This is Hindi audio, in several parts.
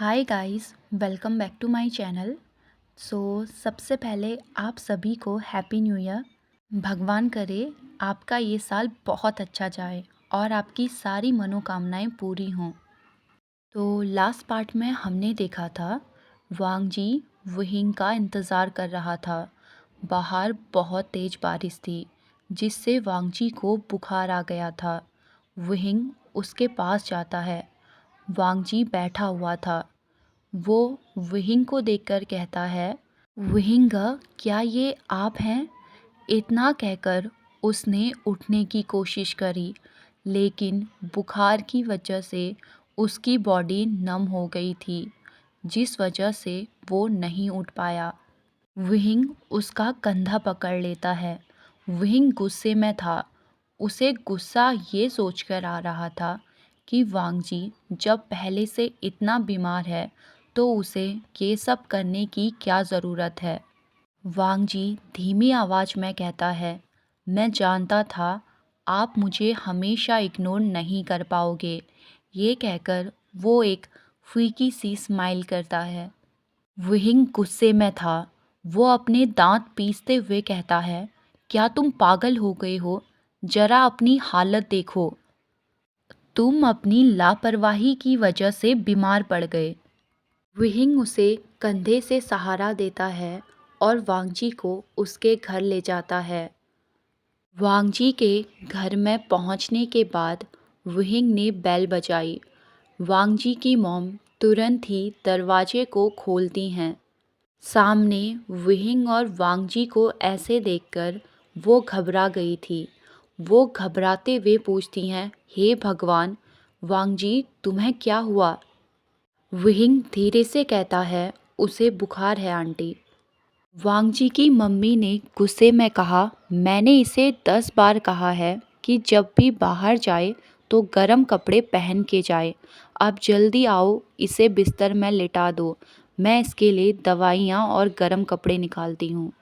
Hi guys, welcome back to my channel. सबसे पहले आप सभी को हैप्पी न्यू ईयर। भगवान करे आपका ये साल बहुत अच्छा जाए और आपकी सारी मनोकामनाएं पूरी हों। तो लास्ट पार्ट में हमने देखा था वांग जी वहिंग का इंतज़ार कर रहा था। बाहर बहुत तेज़ बारिश थी जिससे वांग जी को बुखार आ गया था। वहिंग उसके पास जाता है। वांग जी बैठा हुआ था। वो वहिंग को देखकर कहता है, वहिंग क्या ये आप हैं? इतना कहकर उसने उठने की कोशिश करी, लेकिन बुखार की वजह से उसकी बॉडी नम हो गई थी, जिस वजह से वो नहीं उठ पाया। वहिंग उसका कंधा पकड़ लेता है। वहिंग गुस्से में था। उसे गुस्सा ये सोचकर आ रहा था कि वांग जी जब पहले से इतना बीमार है तो उसे ये सब करने की क्या ज़रूरत है। वांग जी धीमी आवाज़ में कहता है, मैं जानता था आप मुझे हमेशा इग्नोर नहीं कर पाओगे। ये कहकर वो एक फीकी सी स्माइल करता है। वहिंग गुस्से में था। वो अपने दांत पीसते हुए कहता है, क्या तुम पागल हो गए हो? जरा अपनी हालत देखो। तुम अपनी लापरवाही की वजह से बीमार पड़ गए। वहिंग उसे कंधे से सहारा देता है और वांगजी को उसके घर ले जाता है। वांगजी के घर में पहुंचने के बाद वहिंग ने बेल बजाई। वांगजी की मॉम तुरंत ही दरवाजे को खोलती हैं। सामने वहिंग और वांगजी को ऐसे देखकर वो घबरा गई थी। वो घबराते हुए पूछती हैं, हे भगवान, वांगजी तुम्हें क्या हुआ? वहिंग धीरे से कहता है, उसे बुखार है आंटी। वांगजी की मम्मी ने गुस्से में कहा, मैंने इसे 10 बार कहा है कि जब भी बाहर जाए तो गर्म कपड़े पहन के जाए। अब जल्दी आओ, इसे बिस्तर में लिटा दो। मैं इसके लिए दवाइयाँ और गर्म कपड़े निकालती हूँ।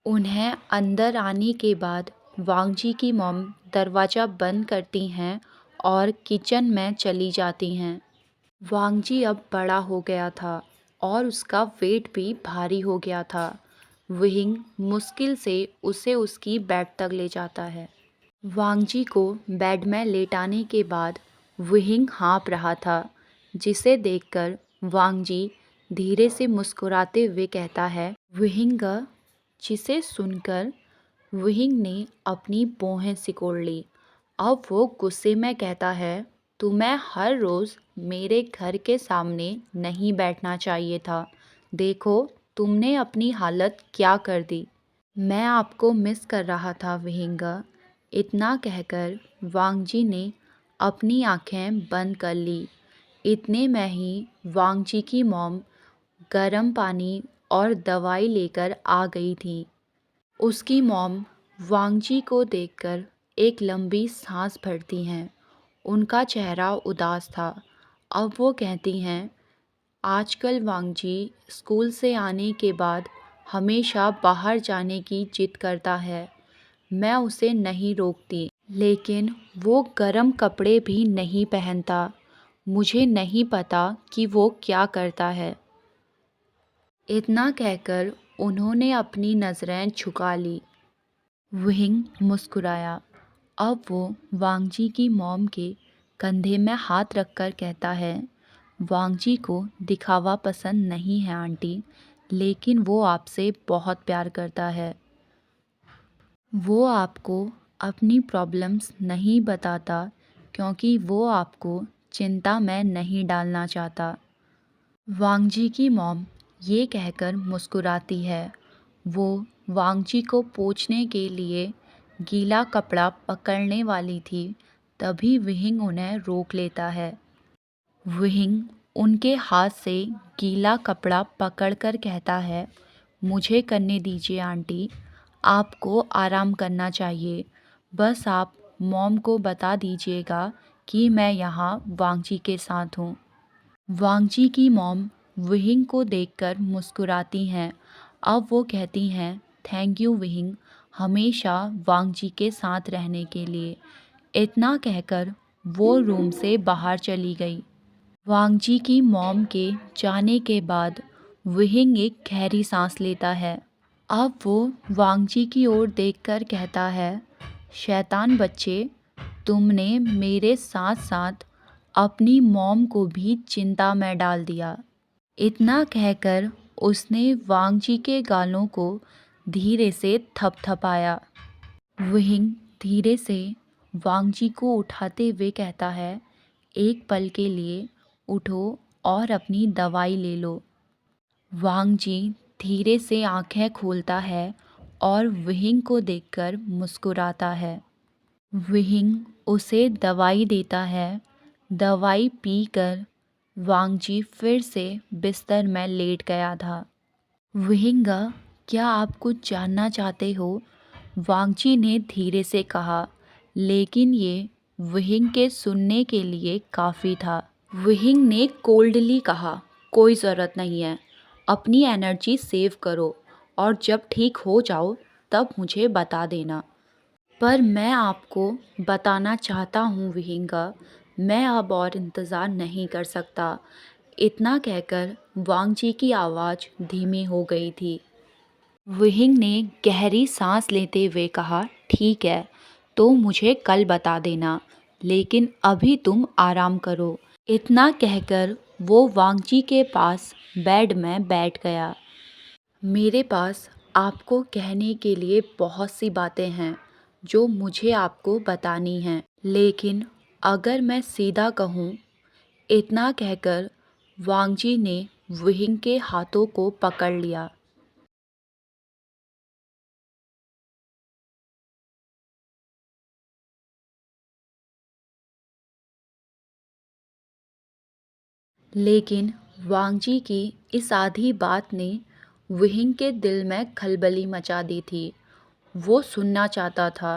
उन्हें अंदर आने के बाद वांगजी की मॉम दरवाज़ा बंद करती हैं और किचन में चली जाती हैं। वांगजी अब बड़ा हो गया था और उसका वेट भी भारी हो गया था। वहिंग मुश्किल से उसे उसकी बेड तक ले जाता है। वांगजी को बेड में लेटाने के बाद वहिंग हाँफ रहा था, जिसे देखकर वांगजी धीरे से मुस्कुराते हुए कहता है, वहिंग। जिसे सुनकर वहिंग ने अपनी भौहें सिकोड़ ली। अब वो गुस्से में कहता है, तुम्हें हर रोज़ मेरे घर के सामने नहीं बैठना चाहिए था। देखो तुमने अपनी हालत क्या कर दी। मैं आपको मिस कर रहा था वहिंग। इतना कहकर वांगजी ने अपनी आंखें बंद कर ली। इतने में ही वांगजी की मॉम गर्म पानी और दवाई लेकर आ गई थी। उसकी मॉम वांगजी को देखकर एक लंबी सांस भरती हैं। उनका चेहरा उदास था। अब वो कहती हैं, आजकल वांगजी स्कूल से आने के बाद हमेशा बाहर जाने की जिद करता है। मैं उसे नहीं रोकती, लेकिन वो गर्म कपड़े भी नहीं पहनता। मुझे नहीं पता कि वो क्या करता है। इतना कहकर उन्होंने अपनी नज़रें झुका ली। वहिंग मुस्कुराया। अब वो वांगजी की मॉम के कंधे में हाथ रखकर कहता है, वांगजी को दिखावा पसंद नहीं है आंटी, लेकिन वो आपसे बहुत प्यार करता है। वो आपको अपनी प्रॉब्लम्स नहीं बताता क्योंकि वो आपको चिंता में नहीं डालना चाहता। वांगजी की मॉम ये कहकर मुस्कुराती है। वो वांगजी को पोंछने के लिए गीला कपड़ा पकड़ने वाली थी, तभी वहिंग उन्हें रोक लेता है। वहिंग उनके हाथ से गीला कपड़ा पकड़कर कहता है, मुझे करने दीजिए आंटी, आपको आराम करना चाहिए। बस आप मॉम को बता दीजिएगा कि मैं यहाँ वांगजी के साथ हूँ। वांगजी की मॉम वहिंग को देखकर मुस्कुराती हैं। अब वो कहती हैं, थैंक यू वहिंग, हमेशा वांगजी के साथ रहने के लिए। इतना कहकर वो रूम से बाहर चली गई। वांगजी की मॉम के जाने के बाद विहिंग एक गहरी सांस लेता है। अब वो वांगजी की ओर देखकर कहता है, शैतान बच्चे, तुमने मेरे साथ साथ अपनी मॉम को भी चिंता में डाल दिया। इतना कहकर उसने वांगजी के गालों को धीरे से थपथपाया। विहिंग धीरे से वांगजी को उठाते हुए कहता है, एक पल के लिए उठो और अपनी दवाई ले लो। वांगजी धीरे से आंखें खोलता है और विहिंग को देखकर मुस्कुराता है। विहिंग उसे दवाई देता है। दवाई पीकर वांगजी फिर से बिस्तर में लेट गया था। विहिंगा, क्या आप कुछ जानना चाहते हो? वांगजी ने धीरे से कहा, लेकिन ये विहिंग के सुनने के लिए काफ़ी था। विहिंग ने कोल्डली कहा, कोई ज़रूरत नहीं है, अपनी एनर्जी सेव करो और जब ठीक हो जाओ तब मुझे बता देना। पर मैं आपको बताना चाहता हूँ विहिंगा, मैं अब और इंतज़ार नहीं कर सकता। इतना कहकर वांगजी की आवाज़ धीमी हो गई थी। विहिंग ने गहरी सांस लेते हुए कहा, ठीक है, तो मुझे कल बता देना, लेकिन अभी तुम आराम करो। इतना कहकर वो वांगजी के पास बेड में बैठ गया। मेरे पास आपको कहने के लिए बहुत सी बातें हैं जो मुझे आपको बतानी हैं, लेकिन अगर मैं सीधा कहूँ, इतना कहकर वांगजी ने विहिंग के हाथों को पकड़ लिया। लेकिन वांगजी की इस आधी बात ने विहिंग के दिल में खलबली मचा दी थी। वो सुनना चाहता था,